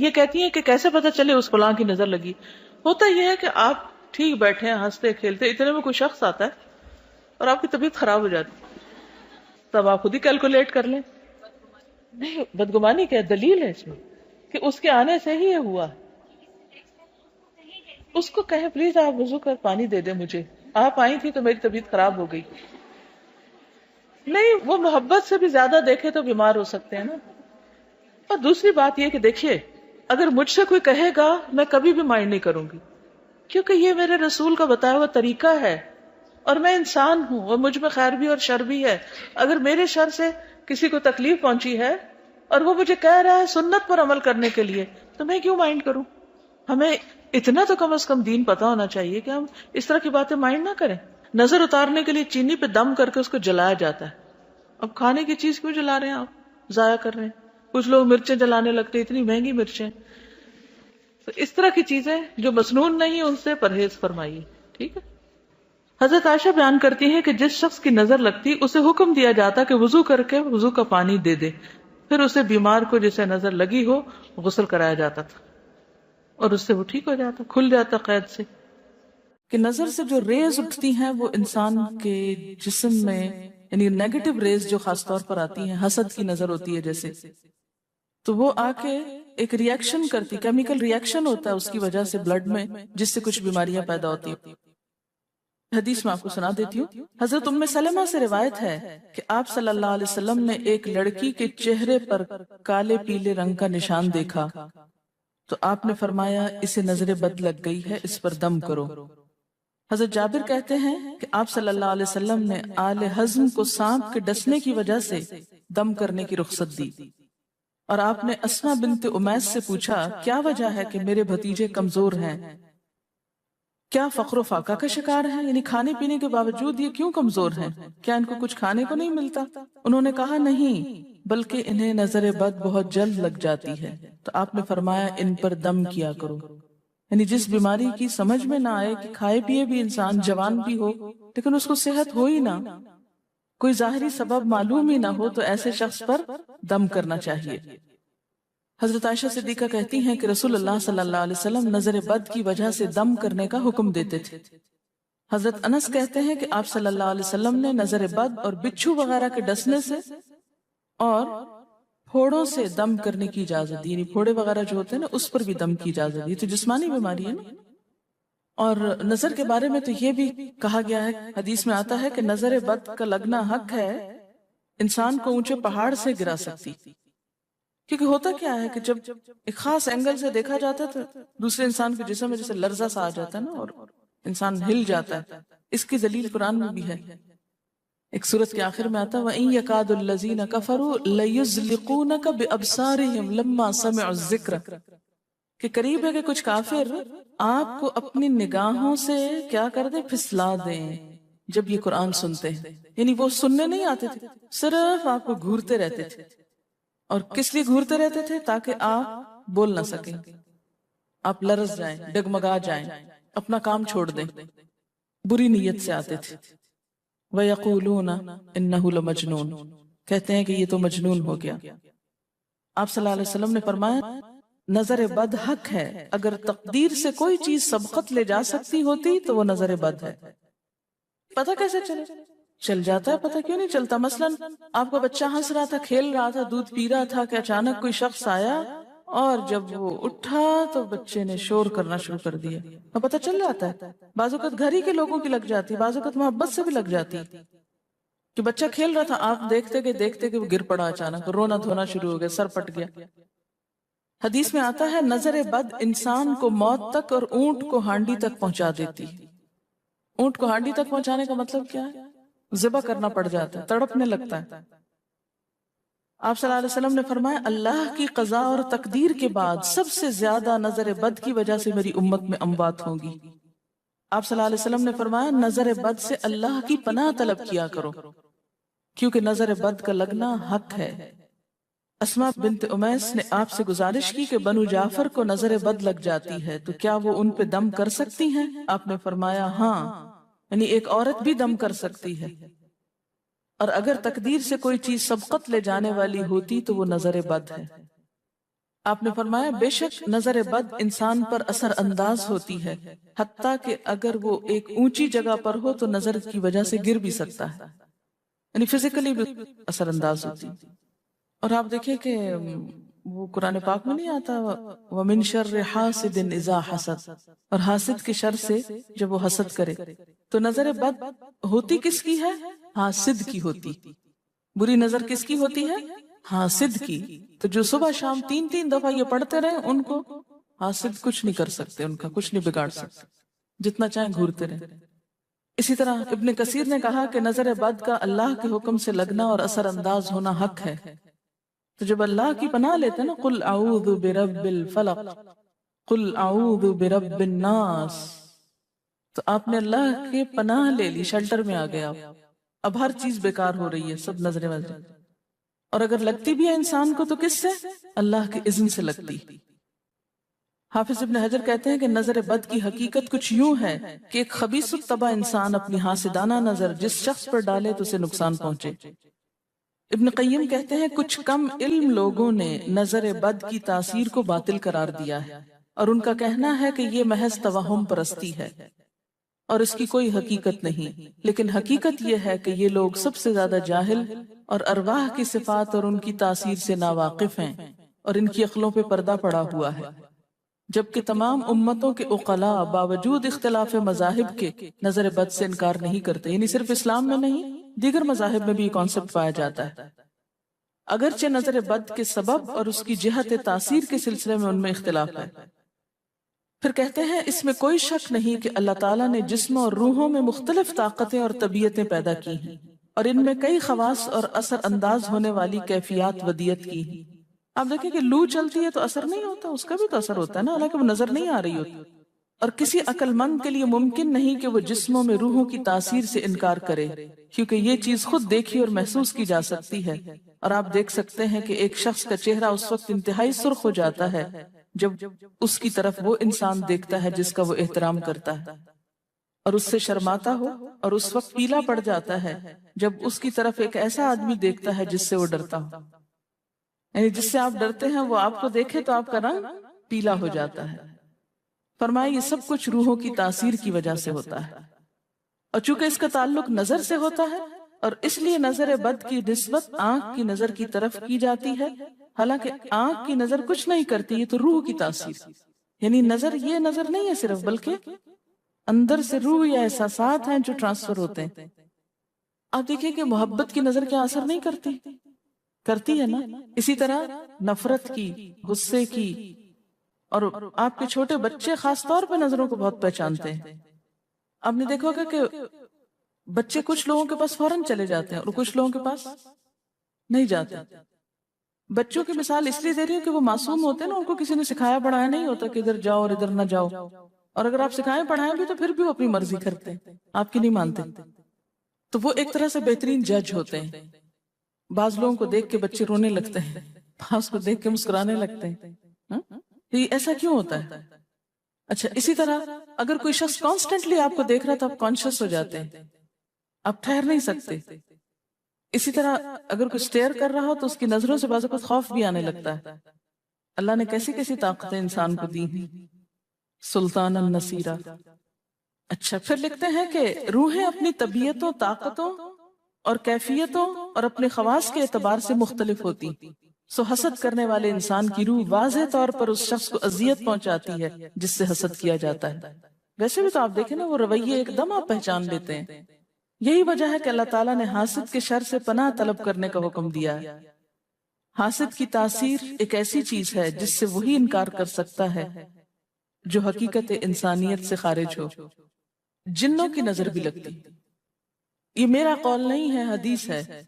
یہ کہتی ہیں کہ کیسے پتہ چلے اس فلاں کی نظر لگی. ہوتا یہ ہے کہ آپ ٹھیک بیٹھے ہیں ہنستے کھیلتے، اتنے میں کوئی شخص آتا ہے اور آپ کی طبیعت خراب ہو جاتی، تب آپ خود ہی کیلکولیٹ کر لیں. نہیں، بدگمانی کیا دلیل ہے اس میں کہ اس کے آنے سے ہی یہ ہوا. اس کو کہیں پلیز آپ وضو کر پانی دے دیں مجھے، آپ آئی تھی تو میری طبیعت خراب ہو گئی. نہیں، وہ محبت سے بھی زیادہ دیکھے تو بیمار ہو سکتے ہیں نا. اور دوسری بات یہ کہ دیکھیے، اگر مجھ سے کوئی کہے گا میں کبھی بھی مائنڈ نہیں کروں گی، کیونکہ یہ میرے رسول کا بتایا ہوا طریقہ ہے، اور میں انسان ہوں اور مجھ میں خیر بھی اور شر بھی ہے. اگر میرے شر سے کسی کو تکلیف پہنچی ہے اور وہ مجھے کہہ رہا ہے سنت پر عمل کرنے کے لیے، تو میں کیوں مائنڈ کروں؟ ہمیں اتنا تو کم از کم دین پتا ہونا چاہیے کہ ہم اس طرح کی باتیں مائنڈ نہ کریں. نظر اتارنے کے لیے چینی پہ دم کر کے اس کو جلایا جاتا ہے. اب کھانے کی چیز کیوں جلا رہے ہیں آپ، ضائع کر رہے ہیں. کچھ لوگ مرچیں جلانے لگتے، اتنی مہنگی مرچیں. تو اس طرح کی چیزیں جو مسنون نہیں ان سے پرہیز فرمائیے. ٹھیک ہے. حضرت عائشہ بیان کرتی ہیں کہ جس شخص کی نظر لگتی اسے حکم دیا جاتا کہ وضو کر کے وضو کا پانی دے دے، پھر اسے بیمار کو جسے نظر لگی ہو غسل کرایا جاتا تھا اور اس سے وہ ٹھیک ہو جاتا، کھل جاتا قید سے. کہ نظر سے جو ریز اٹھتی ہیں وہ انسان کے جسم میں، یعنی نیگیٹو ریز جو خاص طور پر آتی ہیں، حسد کی نظر ہوتی ہے جیسے، تو وہ آ کے ایک ریئیکشن کرتی، کیمیکل ریئیکشن ہوتا ہے اس کی وجہ سے بلڈ میں، جس سے کچھ بیماریاں پیدا ہوتی ہیں. حدیث میں آپ کو سنا دیتی ہوں. حضرت ام سلمہ سے روایت ہے کہ آپ صلی اللہ علیہ وسلم نے ایک لڑکی کے چہرے پر کالے پیلے رنگ کا نشان دیکھا تو آپ نے فرمایا اسے نظر بد لگ گئی ہے، اس پر دم کرو. حضرت جابر کہتے ہیں کہ آپ صلی اللہ علیہ وسلم نے آل حزم کو سانپ کے ڈسنے کی وجہ سے دم کرنے کی رخصت دی، اور آپ نے اسما بنت امیس سے پوچھا کیا وجہ ہے کہ میرے بھتیجے کمزور ہیں، کیا فقر و فاقہ کا شکار ہیں، یعنی کھانے پینے کے باوجود یہ کیوں کمزور ہیں، کیا ان کو کچھ کھانے کو نہیں ملتا؟ انہوں نے کہا نہیں، بلکہ انہیں نظر بد بہت جلد لگ جاتی ہے. تو آپ نے فرمایا ان پر دم کیا کرو. یعنی جس بیماری کی سمجھ میں نہ آئے کہ کھائے پیے بھی انسان جوان بھی ہو لیکن اس کو صحت ہو ہی نہ، کوئی ظاہری سبب معلوم ہی نہ ہو، تو ایسے شخص پر دم کرنا چاہیے. حضرت عائشہ صدیقہ کہتی ہیں کہ رسول اللہ صلی اللہ علیہ وسلم نظر بد کی وجہ سے دم کرنے کا حکم دیتے تھے. حضرت انس کہتے ہیں کہ آپ صلی اللہ علیہ وسلم نے نظر بد اور بچھو وغیرہ کے ڈسنے سے اور پھوڑوں سے دم کرنے کی اجازت دی، یعنی پھوڑے وغیرہ جو ہوتے ہیں نا اس پر بھی دم کی اجازت دی. تو جسمانی بیماری ہے نا. اور نظر کے بارے میں تو یہ بھی کہا گیا ہے، حدیث میں آتا ہے کہ نظر بد کا لگنا حق ہے، انسان کو اونچے پہاڑ سے گرا سکتی. کیونکہ ہوتا کیا ہے کہ جب ایک خاص اینگل سے دیکھا جاتا ہے تو دوسرے انسان کے جسم میں جیسے لرزہ سا آ جاتا ہے نا اور انسان ہل جاتا ہے. اس کی دلیل قرآن میں بھی ہے. ایک سورت کے آخر میں آتا ہے وَإِن يَكَادُ الَّذِينَ كَفَرُوا لَيُزْلِقُونَكَ بِأَبْصَارِهِمْ لَمَّا سَمِعُوا الذِّكْرَ، کہ قریب ہے کہ کچھ کافر آپ کو اپنی نگاہوں سے کیا کر دیں، پھسلا دیں جب یہ قرآن سنتے ہیں. یعنی وہ سننے نہیں آتے تھے، صرف آپ کو گھورتے رہتے تھے. اور کس لیے گھورتے رہتے تھے؟ تاکہ آپ بول نہ سکیں، آپ لرز جائیں، ڈگمگا جائیں، اپنا کام چھوڑ دیں. بری نیت سے آتے تھے. وَيَقُولُونَ إِنَّهُ لَمَجْنُونَ، کہتے ہیں کہ یہ تو مجنون ہو گیا. آپ صلی اللہ علیہ وسلم نے فرمایا نظر بد حق ہے، اگر تقدیر سے کوئی چیز سبقت لے جا سکتی ہوتی تو وہ نظر بد ہے. پتہ کیسے چلے؟ چل جاتا ہے. پتہ کیوں نہیں چلتا؟ مثلا آپ کا بچہ ہنس رہا تھا، کھیل رہا تھا، دودھ پی رہا تھا کہ اچانک کوئی شخص آیا اور جب وہ اٹھا تو بچے نے شور کرنا شروع کر دیا. اور پتہ چل جاتا ہے. بعض اوقات گھر ہی کے لوگوں کی لگ جاتی، بعض اوقات محبت سے بھی لگ جاتی کہ بچہ کھیل رہا تھا، آپ دیکھتے کہ وہ گر پڑا، اچانک رونا دھونا شروع ہو گیا، سر پٹ گیا. حدیث میں آتا ہے نظر بد انسان کو موت تک اور اونٹ کو ہانڈی تک پہنچا دیتی. اونٹ کو ہانڈی تک پہنچانے کا مطلب کیا ہے؟ ذبح کرنا پڑ جاتا ہے، تڑپنے لگتا ہے. آپ صلی اللہ علیہ وسلم نے فرمایا اللہ کی قضاء اور تقدیر کے بعد سب سے زیادہ نظر بد کی وجہ سے میری امت میں اموات ہوں گی. آپ صلی اللہ علیہ وسلم نے فرمایا نظر بد سے اللہ کی پناہ طلب کیا کرو، کیونکہ نظر بد کا لگنا حق ہے. اسما بنت امیس نے آپ سے گزارش کی کہ بنو جعفر کو نظر بد لگ جاتی ہے تو کیا وہ ان پہ دم کر سکتی ہیں؟ آپ نے فرمایا ہاں، یعنی ایک عورت بھی دم کر سکتی ہے، اور اگر تقدیر سے کوئی چیز سبقت لے جانے والی ہوتی تو وہ نظر بد ہے. آپ نے فرمایا بے شک نظر بد انسان پر اثر انداز ہوتی ہے، حتیٰ کہ اگر وہ ایک اونچی جگہ پر ہو تو نظر کی وجہ سے گر بھی سکتا ہے، یعنی فزیکلی بھی اثر انداز ہوتی. اور آپ دیکھیں کہ وہ قرآن پاک میں نہیں آتا وَمِن شَرِّ حَاسِدٍ إِذَا حَسَدَ، اور حاسد کے شر سے جب وہ حسد کرے. تو نظر بد ہوتی کس کی ہے؟ حاسد کی ہوتی. بری نظر کس کی ہوتی ہے؟ حاسد کی. تو جو صبح شام 3 دفعہ یہ پڑھتے رہے ان کو حاسد کچھ نہیں کر سکتے، ان کا کچھ نہیں بگاڑ سکتے، جتنا چاہیں گھورتے رہے. اسی طرح ابن کثیر نے کہا کہ نظر بد کا اللہ کے حکم سے لگنا اور اثر انداز ہونا حق ہے. تو جب اللہ کی پناہ لیتے ہیں نا قل اعوذ برب الفلق قل اعوذ برب الناس، تو آپ نے اللہ کے پناہ لے لی، شیلٹر میں آ گیا. اب ہر چیز بیکار ہو رہی ہے، سب نظریں وظریں. اور اگر لگتی بھی ہے انسان کو تو کس سے؟ اللہ کے اذن سے لگتی. حافظ ابن حجر کہتے ہیں کہ نظر بد کی حقیقت کچھ یوں ہے کہ ایک خبیث الطبع انسان اپنی حاسدانہ نظر جس شخص پر ڈالے تو اسے نقصان پہنچے. ابن قیم کہتے ہیں کچھ کم علم لوگوں نے نظر بد کی تاثیر کو باطل قرار دیا ہے، اور ان کا کہنا ہے کہ یہ محض توہم پرستی ہے اور اس کی کوئی حقیقت نہیں. لیکن حقیقت یہ ہے کہ یہ لوگ سب سے زیادہ جاہل اور ارواح کی صفات اور ان کی تاثیر سے ناواقف ہیں، اور ان کی عقلوں پہ پردہ پڑا ہوا ہے. جبکہ تمام امتوں کے عقلاء باوجود اختلاف مذاہب کے نظر بد سے انکار نہیں کرتے، یعنی صرف اسلام میں نہیں دیگر مذاہب میں بھی یہ کانسیپٹ پایا جاتا ہے. اگرچہ نظر بد کے سبب اور اس کی جہت تاثیر کے سلسلے میں ان میں اختلاف ہے. پھر کہتے ہیں اس میں کوئی شک نہیں کہ اللہ تعالیٰ نے جسموں اور روحوں میں مختلف طاقتیں اور طبیعتیں پیدا کی ہیں، اور ان میں کئی خواص اور اثر انداز ہونے والی کیفیات ودیت کی ہیں. آپ دیکھیں کہ لو چلتی ہے تو اثر نہیں ہوتا، اس کا بھی تو اثر ہوتا ہے نا، حالانکہ وہ نظر نہیں آ رہی ہوتی. اور کسی عقل مند کے لیے ممکن نہیں کہ وہ جسموں میں روحوں کی تاثیر سے انکار کرے، کیونکہ یہ چیز خود دیکھی اور محسوس کی جا سکتی ہے. اور آپ دیکھ سکتے ہیں کہ ایک شخص کا چہرہ اس وقت انتہائی سرخ ہو جاتا ہے جب اس کی طرف وہ انسان دیکھتا ہے جس کا وہ احترام کرتا ہے، اور اس سے شرماتا ہو، اور اس وقت پیلا پڑ جاتا ہے جب اس کی طرف ایک ایسا آدمی دیکھتا ہے جس سے وہ ڈرتا ہو. یعنی جس سے آپ ڈرتے ہیں وہ آپ کو دیکھے تو آپ کا رنگ پیلا ہو جاتا ہے. فرمایا یہ سب کچھ روحوں کی تاثیر کی وجہ سے ہوتا ہے، اور چونکہ اس کا تعلق نظر سے ہوتا ہے اور اس لیے نظر بد کی نسبت آنکھ کی نظر کی طرف کی جاتی ہے، حالانکہ آنکھ کی نظر کچھ نہیں کرتی، یہ تو روح کی تاثیر. یعنی نظر یہ نظر نہیں ہے صرف، بلکہ اندر سے روح یا احساسات ہیں جو ٹرانسفر ہوتے ہیں. آپ دیکھیں کہ محبت کی نظر کیا اثر نہیں کرتی؟ کرتی ہے نا. اسی طرح نفرت کی، غصے کی، اور آپ کے چھوٹے بچے خاص طور پہ نظروں کو بہت پہچانتے ہیں. آپ نے دیکھا ہوگا کہ بچے کچھ لوگوں کے پاس فوراً چلے جاتے ہیں اور کچھ لوگوں کے پاس نہیں جاتے. بچوں کی مثال اس لیے دے رہی ہوں کہ وہ معصوم ہوتے ہیں نا، ان کو کسی نے سکھایا پڑھایا نہیں ہوتا کہ ادھر جاؤ اور ادھر نہ جاؤ. اور اگر آپ سکھائیں پڑھائیں بھی تو پھر بھی وہ اپنی مرضی کرتے ہیں، آپ کی نہیں مانتے. تو وہ ایک طرح سے بہترین جج ہوتے ہیں. بعض لوگوں کو دیکھ کے بچے رونے لگتے ہیں، بعض کو دیکھ کے مسکرانے لگتے ہیں. یہ ایسا کیوں ہوتا ہے؟ اچھا اسی طرح اگر کوئی شخص کانسٹنٹلی آپ کو دیکھ رہا تو آپ کانشیس ہو جاتے ہیں، آپ ٹھہر نہیں سکتے. اسی طرح اگر کوئی سٹیئر کر رہا ہو تو اس کی نظروں سے بعض اوقات خوف بھی آنے لگتا ہے. اللہ نے کیسی کیسی طاقتیں انسان کو دی ہیں. سلطان النصیرہ. اچھا پھر لکھتے ہیں کہ روحیں اپنی طبیعتوں، طاقتوں اور کیفیتوں اور اپنے خواص کے اعتبار سے مختلف ہوتی. سو حسد کرنے والے انسان کی روح واضح طور پر اس شخص کو اذیت پہنچاتی ہے جس سے حسد کیا جاتا ہے. ویسے بھی تو آپ دیکھیں نا وہ رویے ایک دم آپ پہچان لیتے ہیں. یہی وجہ ہے کہ اللہ تعالیٰ نے حاسد کے شر سے پناہ طلب کرنے کا حکم دیا ہے. حاسد کی تاثیر ایک ایسی چیز ہے جس سے وہی انکار کر سکتا ہے جو حقیقت انسانیت سے خارج ہو. جنوں کی نظر بھی لگتی. یہ میرا قول نہیں ہے، حدیث ہے.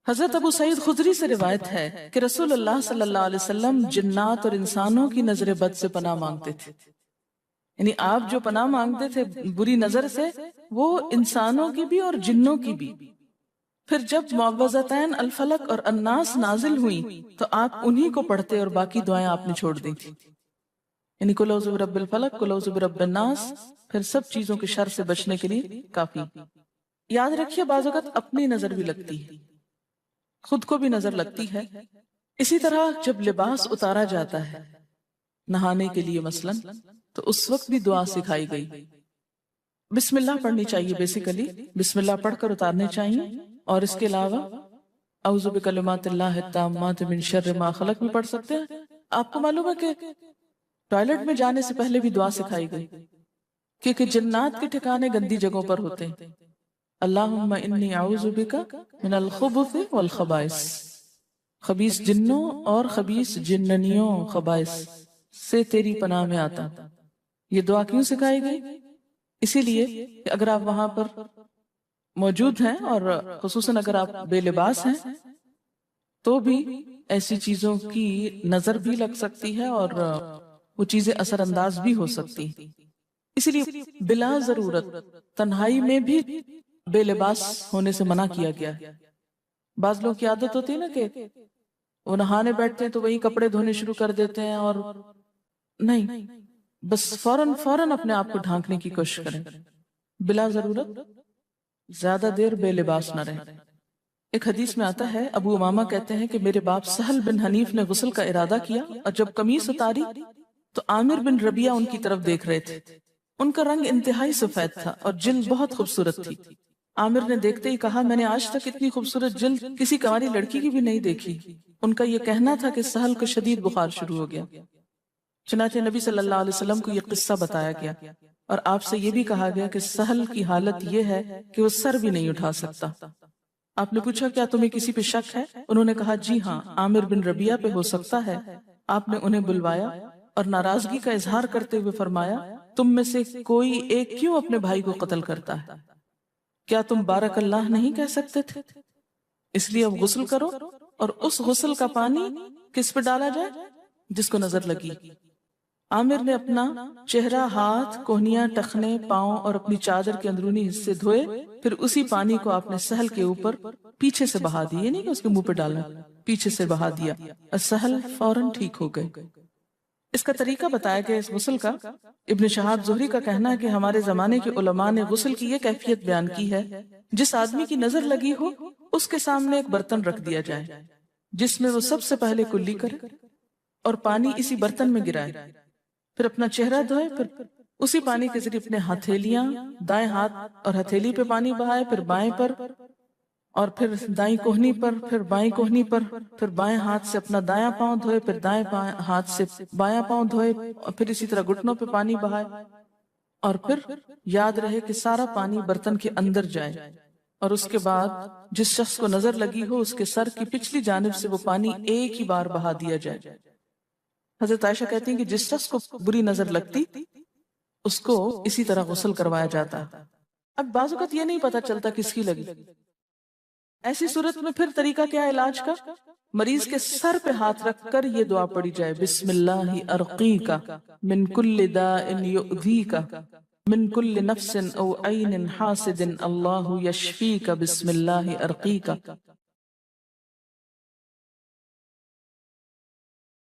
حضرت ابو سعید خدری سے روایت ہے کہ رسول اللہ صلی اللہ علیہ وسلم جنات اور انسانوں کی نظر بد سے پناہ مانگتے تھے. یعنی آپ جو پناہ مانگتے تھے بری نظر سے، وہ انسانوں کی بھی اور جنوں کی بھی. پھر جب معوذتین الفلق اور الناس نازل ہوئیں تو آپ انہی کو پڑھتے اور باقی دعائیں آپ نے چھوڑ دی تھی. یعنی قل اعوذ برب الفلق، قل اعوذ برب الناس، پھر سب چیزوں کے شر سے بچنے کے لیے کافی. یاد رکھیے بعض اوقات اپنی نظر بھی لگتی ہے، خود کو بھی نظر لگتی ہے. اسی طرح جب لباس اتارا جاتا ہے نہانے کے لیے مثلا، تو اس وقت بھی دعا سکھائی گئی. بسم اللہ پڑھنی چاہیے، بیسیکلی بسم اللہ پڑھ کر اتارنے چاہیے. اور اس کے علاوہ اعوذ بکلمات اللہ التامات من شر ما خلق بھی پڑھ سکتے ہیں. آپ کو معلوم ہے کہ ٹوائلٹ میں جانے سے پہلے بھی دعا سکھائی گئی، کیونکہ جنات کے ٹھکانے گندی جگہوں پر ہوتے ہیں. اللہم انی اعوذ بک من الخبث والخبائث، خبیث جنوں اور خبیث جننیوں خبائث سے تیری پناہ میں آتا. یہ دعا کیوں سکھائی گئی؟ اسی لیے کہ اگر آپ وہاں پر موجود ہیں اور خصوصاً اگر آپ بے لباس ہیں تو بھی ایسی چیزوں کی نظر بھی لگ سکتی ہے اور وہ چیزیں اثر انداز بھی ہو سکتی ہیں. اسی لیے بلا ضرورت تنہائی میں بھی بے لباس ہونے سے منع کیا گیا ہے. بعض لوگ کی عادت ہوتی ہے نا کہ وہ نہانے بیٹھتے ہیں تو وہی کپڑے دھونے شروع کر دیتے ہیں، اور نہیں، بس فوراً اپنے آپ کو ڈھانکنے کی کوشش کریں. بلا ضرورت زیادہ دیر بے لباس نہ رہیں. ایک حدیث میں آتا ہے، ابو امامہ کہتے ہیں کہ میرے باپ سہل بن حنیف نے غسل کا ارادہ کیا اور جب قمیص اتاری تو عامر بن ربیعہ ان کی طرف دیکھ رہے تھے. ان کا رنگ انتہائی سفید تھا اور جلد بہت خوبصورت تھی. عامر نے دیکھتے ہی کہا، میں نے آج تک اتنی خوبصورت جلد کسی کنواری لڑکی کی بھی نہیں دیکھی. ان کا یہ کہنا تھا کہ سہل کو شدید بخار شروع ہو گیا. چنانچہ نبی صلی اللہ علیہ وسلم کو یہ قصہ بتایا گیا اور آپ سے یہ بھی کہا گیا کہ سہل کی حالت یہ ہے کہ وہ سر بھی نہیں اٹھا سکتا. آپ نے پوچھا، کیا تمہیں کسی پہ شک ہے؟ انہوں نے کہا، جی ہاں، عامر بن ربیعہ پہ ہو سکتا ہے. آپ نے انہیں بلوایا اور ناراضگی کا اظہار کرتے ہوئے فرمایا، تم میں سے کوئی ایک کیوں اپنے بھائی کو قتل کرتا ہے؟ کیا تم بارک اللہ نہیں کہہ سکتے تھے؟ اس لیے اب غسل کرو، اور اس غسل کا پانی کس پہ ڈالا جائے؟ جس کو نظر لگی. عامر نے اپنا چہرہ، ہاتھ، کوہنیاں، ٹخنے، پاؤں اور اپنی چادر کے اندرونی حصے دھوئے. پھر اسی پانی کو آپ نے سہل کے اوپر پیچھے سے بہا دیا، یہ نہیں کہ اس کے منہ پہ ڈالنا، پیچھے سے بہا دیا اور سہل فوراً ٹھیک ہو گئے. اس کا طریقہ بتایا گیا اس غسل کا. ابن شہاب زہری کا کہنا ہے کہ ہمارے زمانے کے علماء نے غسل کی یہ کیفیت بیان کی ہے، جس آدمی کی نظر لگی ہو اس کے سامنے ایک برتن رکھ دیا جائے جس میں وہ سب سے پہلے کلی کرے اور پانی اسی برتن میں گرائے. پھر اپنا چہرہ دھوئے، پھر اسی پانی کے ذریعے اپنے ہتھیلیاں، دائیں ہاتھ اور ہتھیلی پہ پانی بہائے، پھر بائیں پر، اور پھر دائیں کوہنی پر، پھر بائیں کوہنی پر، پھر بائیں ہاتھ سے اپنا دایاں پاؤں دھوئے، پھر دائیں ہاتھ سے بایاں پاؤں دھوئے، اور پھر اسی طرح گھٹنوں پہ پانی بہائے. اور پھر یاد رہے کہ سارا پانی برتن کے اندر جائے، اور اس کے بعد جس شخص کو نظر لگی ہو اس کے سر کی پچھلی جانب سے وہ پانی ایک ہی بار بہا دیا جائے. حضرت عائشہ کہتی ہیں کہ جس شخص کو بری نظر لگتی اس کو اسی طرح غسل کروایا جاتا. اب بعض اوقات یہ نہیں پتا چلتا کس کی لگی. ایسی صورت میں پھر طریقہ کیا ہے علاج کا؟ مریض کے سر پہ ہاتھ رکھ کر یہ دعا پڑھی جائے، بسم اللہ ارقیک من کل داء یؤذیک من کل نفس او عین حاسد اللہ یشفیک بسم اللہ ارقیک.